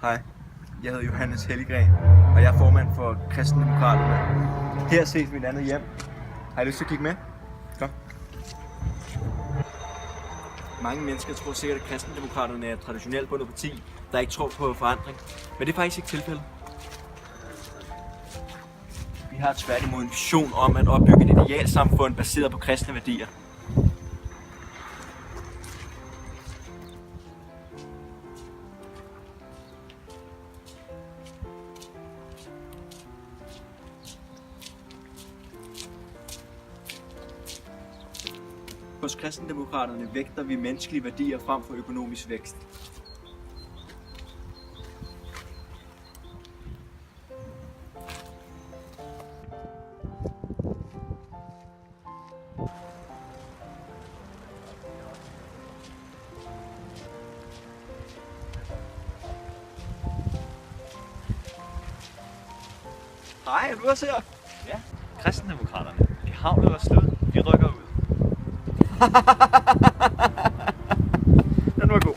Hej, jeg hedder Johannes Helligren, og jeg er formand for Kristendemokraterne. Her ses mit andet hjem. Har I lyst til at kigge med? Kom. Mange mennesker tror sikkert, at Kristendemokraterne er et traditionelt bundet parti, der ikke tror på forandring. Men det er faktisk ikke tilfældet. Vi har tværtimod en vision om at opbygge et idealsamfund baseret på kristne værdier. Hos Kristendemokraterne vægter vi menneskelige værdier frem for økonomisk vækst. Hej, er du også her? Ja, Kristendemokraterne. I havnet og slut. Vi rykker ud. Den var god.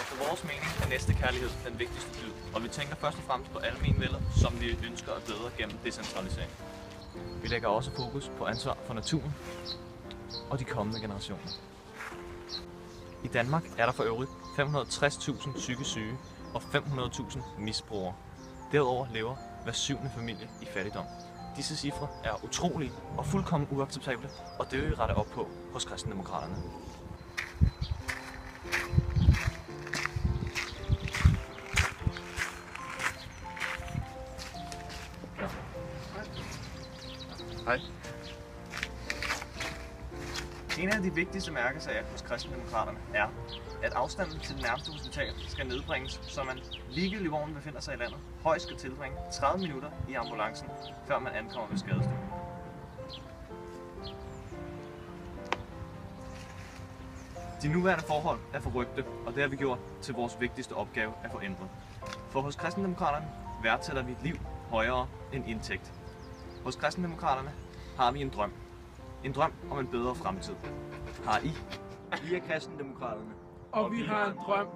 Efter vores mening er næstekærlighed den vigtigste dyd, og vi tænker først og fremmest på almenvellet, som vi ønsker at bedre gennem decentralisering. Vi lægger også fokus på ansvar for naturen og de kommende generationer. I Danmark er der for øvrigt 560.000 psykisk syge og 500.000 misbrugere. Derudover lever hver 7. familie i fattigdom. Disse cifre er utrolige og fuldkommen uacceptable, og det vil vi rette op på hos Kristendemokraterne. Hej. En af de vigtigste mærkesager hos Kristendemokraterne er, at afstanden til det nærmeste hospital skal nedbringes, så man ligegyldigt hvor man befinder sig i landet, højst skal tilbringe 30 minutter i ambulancen, før man ankommer ved skadestuen. De nuværende forhold er forrygte, og det har vi gjort til vores vigtigste opgave at få ændret. For hos Kristendemokraterne værdsætter vi et liv højere end indtægt. Hos Kristendemokraterne har vi en drøm. En drøm om en bedre fremtid. Har I? Vi er Kristendemokraterne. Og vi har en drøm